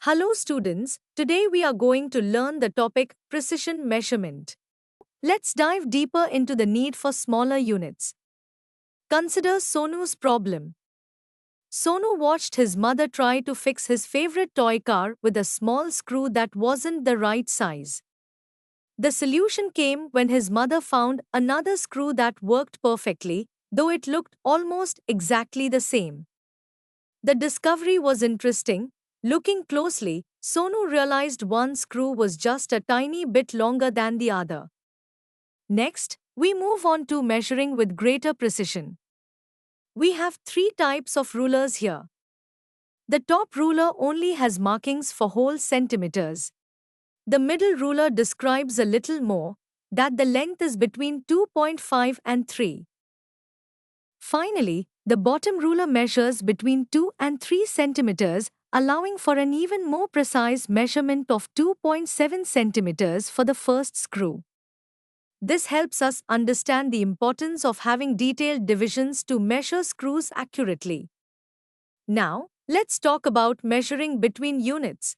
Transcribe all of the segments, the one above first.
Hello students, today we are going to learn the topic precision measurement. Let's dive deeper into the need for smaller units. Consider Sonu's problem. Sonu watched his mother try to fix his favorite toy car with a small screw that wasn't the right size. The solution came when his mother found another screw that worked perfectly, though it looked almost exactly the same. The discovery was interesting. Looking closely, Sonu realized one screw was just a tiny bit longer than the other. Next, we move on to measuring with greater precision. We have three types of rulers here. The top ruler only has markings for whole centimeters. The middle ruler describes a little more, that the length is between 2.5 and 3. Finally, the bottom ruler measures between 2 and 3 centimeters, allowing for an even more precise measurement of 2.7 centimeters for the first screw. This helps us understand the importance of having detailed divisions to measure screws accurately. Now, let's talk about measuring between units.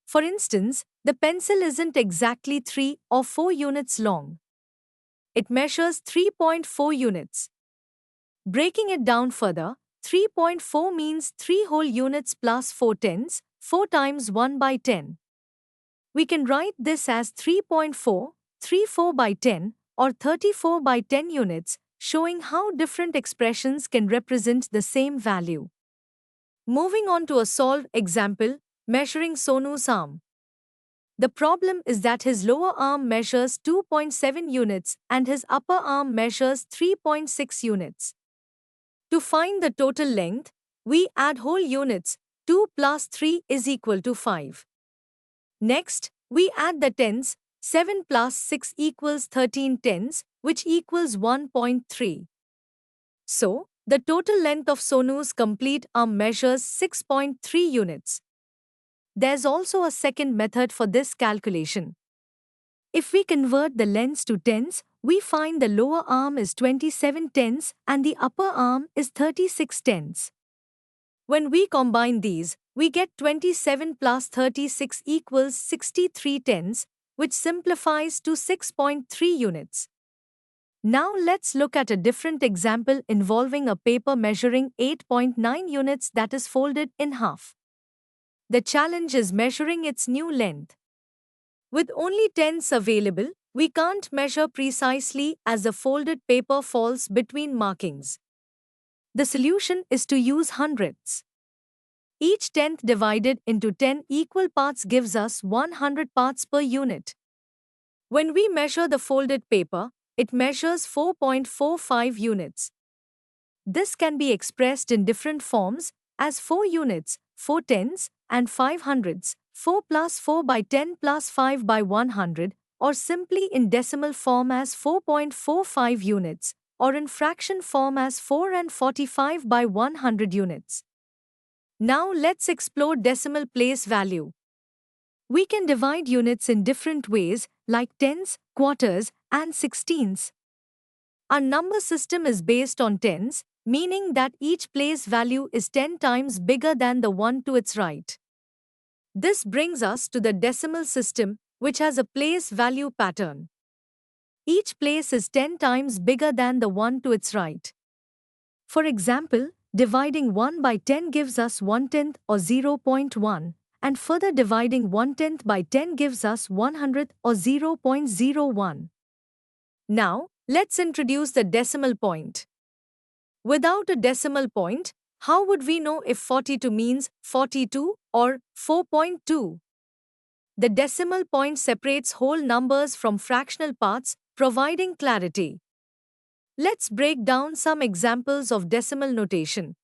For instance, the pencil isn't exactly 3 or 4 units long. It measures 3.4 units. Breaking it down further, 3.4 means 3 whole units plus 4 tenths, 4 times 1 by 10. We can write this as 3.4, 34 by 10, or 34 by 10 units, showing how different expressions can represent the same value. Moving on to a solved example, measuring Sonu's arm. The problem is that his lower arm measures 2.7 units and his upper arm measures 3.6 units. To find the total length, we add whole units. 2 plus 3 is equal to 5. Next, we add the tenths. 7 plus 6 equals 13 tenths, which equals 1.3. So, the total length of Sonu's complete arm measures 6.3 units. There's also a second method for this calculation. If we convert the lengths to tenths, we find the lower arm is 27 tenths and the upper arm is 36 tenths. When we combine these, we get 27 plus 36 equals 63 tenths, which simplifies to 6.3 units. Now let's look at a different example involving a paper measuring 8.9 units that is folded in half. The challenge is measuring its new length. With only tenths available, we can't measure precisely as the folded paper falls between markings. The solution is to use hundredths. Each tenth divided into 10 equal parts gives us 100 parts per unit. When we measure the folded paper, it measures 4.45 units. This can be expressed in different forms as 4 units, 4 tenths, and 5 hundredths, 4 plus 4 by 10 plus 5 by 100, or simply in decimal form as 4.45 units, or in fraction form as 4 and 45 by 100 units. Now let's explore decimal place value. We can divide units in different ways like tenths, quarters, and sixteenths. Our number system is based on tens, meaning that each place value is 10 times bigger than the one to its right. This brings us to the decimal system, which has a place value pattern. Each place is 10 times bigger than the one to its right. For example, dividing 1 by 10 gives us 1 tenth or 0.1, and further dividing 1 tenth by 10 gives us 100th or 0.01. Now, let's introduce the decimal point. Without a decimal point, how would we know if 42 means 42 or 4.2? The decimal point separates whole numbers from fractional parts, providing clarity. Let's break down some examples of decimal notation.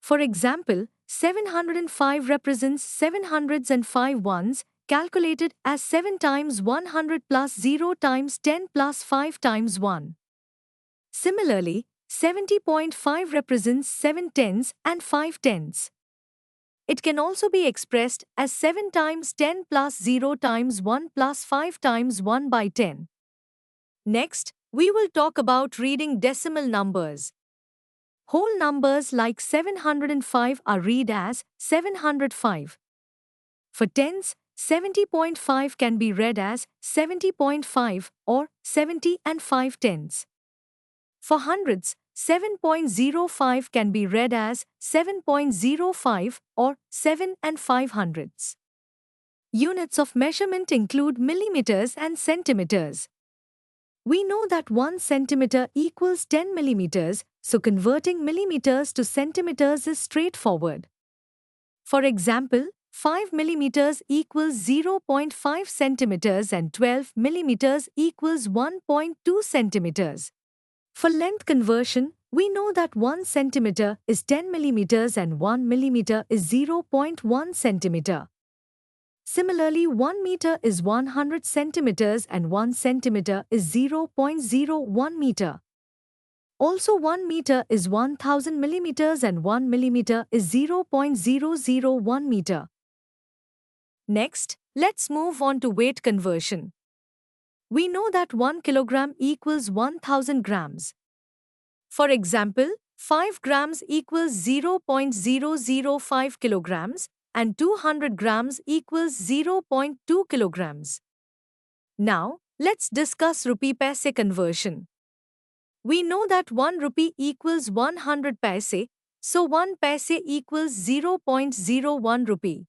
For example, 705 represents 7 hundreds and 5 ones, calculated as 7 times 100 plus 0 times 10 plus 5 times 1. Similarly, 70.5 represents 7 tenths and 5 tenths. It can also be expressed as 7 times 10 plus 0 times 1 plus 5 times 1 by 10. Next, we will talk about reading decimal numbers. Whole numbers like 705 are read as 705. For tens, 70.5 can be read as 70.5 or 70 and 5 tenths. For hundreds, 7.05 can be read as 7.05 or 7 and 5 hundredths. Units of measurement include millimeters and centimeters. We know that 1 centimeter equals 10 millimeters, so converting millimeters to centimeters is straightforward. For example, 5 millimeters equals 0.5 centimeters and 12 millimeters equals 1.2 centimeters. For length conversion, we know that 1 centimeter is 10 millimeters and 1 millimeter is 0.1 centimeter. Similarly, 1 meter is 100 centimeters and 1 centimeter is 0.01 meter. Also, 1 meter is 1000 millimeters and 1 millimeter is 0.001 meter. Next, let's move on to weight conversion. We know that 1 kilogram equals 1000 grams. For example, 5 grams equals 0.005 kilograms and 200 grams equals 0.2 kilograms. Now, let's discuss rupee paise conversion. We know that 1 rupee equals 100 paise, so 1 paise equals 0.01 rupee.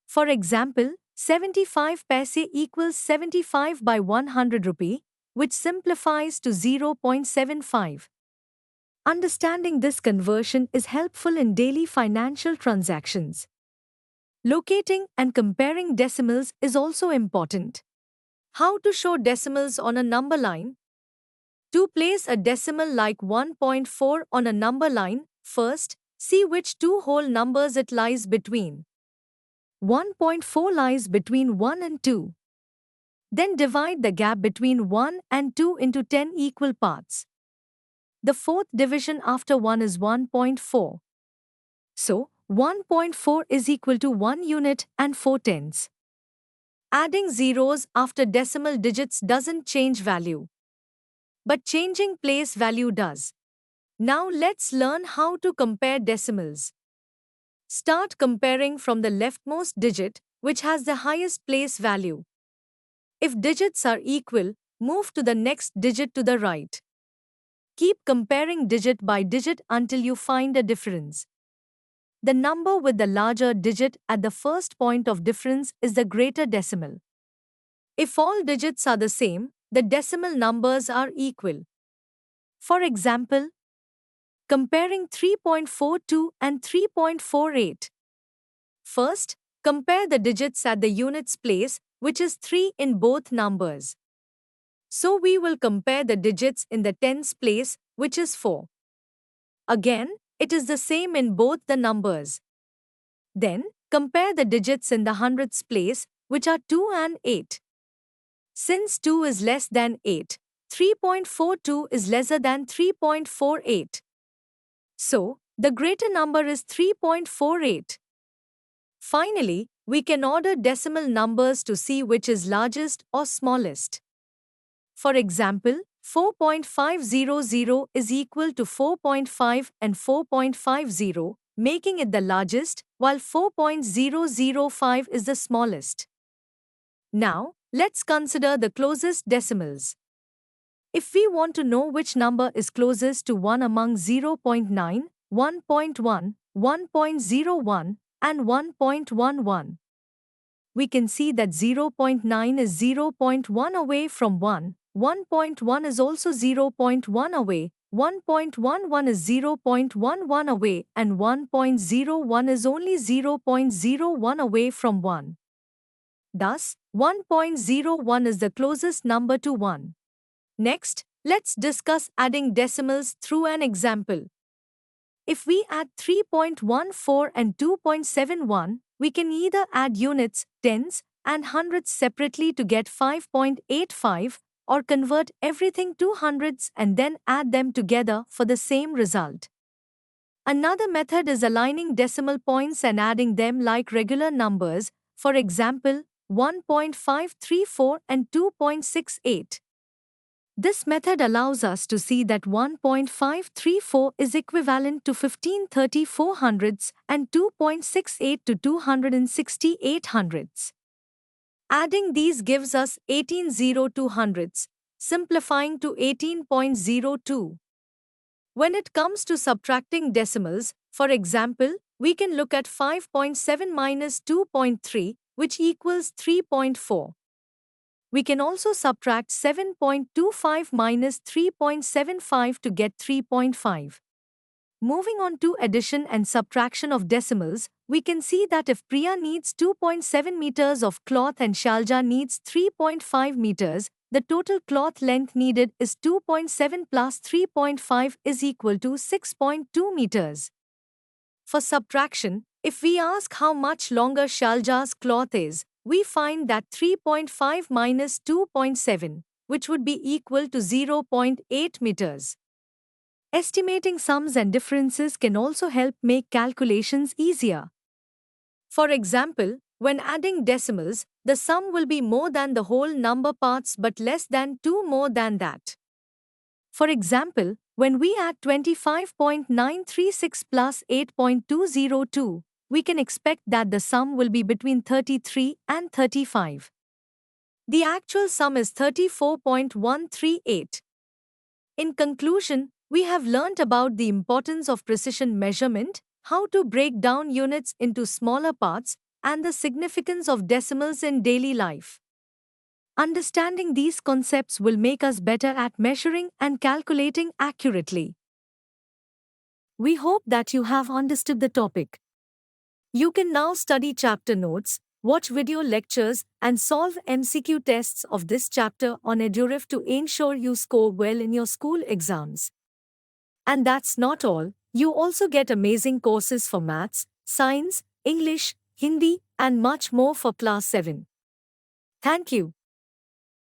For example, 75 paise equals 75 by 100 rupee, which simplifies to 0.75. Understanding this conversion is helpful in daily financial transactions. Locating and comparing decimals is also important. How to show decimals on a number line? To place a decimal like 1.4 on a number line, first, see which two whole numbers it lies between. 1.4 lies between 1 and 2. Then divide the gap between 1 and 2 into 10 equal parts. The fourth division after 1 is 1.4. So, 1.4 is equal to 1 unit and 4 tenths. Adding zeros after decimal digits doesn't change value, but changing place value does. Now let's learn how to compare decimals. Start comparing from the leftmost digit, which has the highest place value. If digits are equal, move to the next digit to the right. Keep comparing digit by digit until you find a difference. The number with the larger digit at the first point of difference is the greater decimal. If all digits are the same, the decimal numbers are equal. For example, comparing 3.42 and 3.48. First, compare the digits at the units place, which is 3 in both numbers. So we will compare the digits in the tens place, which is 4. Again, it is the same in both the numbers. Then, compare the digits in the hundreds place, which are 2 and 8. Since 2 is less than 8, 3.42 is lesser than 3.48. So, the greater number is 3.48. Finally, we can order decimal numbers to see which is largest or smallest. For example, 4.500 is equal to 4.5 and 4.50, making it the largest, while 4.005 is the smallest. Now, let's consider the closest decimals. If we want to know which number is closest to 1 among 0.9, 1.1, 1.01, and 1.11, we can see that 0.9 is 0.1 away from 1, 1.1 is also 0.1 away, 1.11 is 0.11 away, and 1.01 is only 0.01 away from 1. Thus, 1.01 is the closest number to 1. Next, let's discuss adding decimals through an example. If we add 3.14 and 2.71, we can either add units, tens, and hundreds separately to get 5.85, or convert everything to hundreds and then add them together for the same result. Another method is aligning decimal points and adding them like regular numbers, for example, 1.534 and 2.68. This method allows us to see that 1.534 is equivalent to 1534 hundredths and 2.68 to 268 hundredths. Adding these gives us 1802 hundredths, simplifying to 18.02. When it comes to subtracting decimals, for example, we can look at 5.7 minus 2.3, which equals 3.4. We can also subtract 7.25 minus 3.75 to get 3.5. Moving on to addition and subtraction of decimals, we can see that if Priya needs 2.7 meters of cloth and Shalja needs 3.5 meters, the total cloth length needed is 2.7 plus 3.5 is equal to 6.2 meters. For subtraction, if we ask how much longer Shalja's cloth is, we find that 3.5 minus 2.7, which would be equal to 0.8 meters. Estimating sums and differences can also help make calculations easier. For example, when adding decimals, the sum will be more than the whole number parts but less than 2 more than that. For example, when we add 25.936 plus 8.202, we can expect that the sum will be between 33 and 35. The actual sum is 34.138. In conclusion, we have learnt about the importance of precision measurement, how to break down units into smaller parts, and the significance of decimals in daily life. Understanding these concepts will make us better at measuring and calculating accurately. We hope that you have understood the topic. You can now study chapter notes, watch video lectures, and solve MCQ tests of this chapter on Eduref to ensure you score well in your school exams. And that's not all, you also get amazing courses for maths, science, English, Hindi, and much more for class 7. Thank you.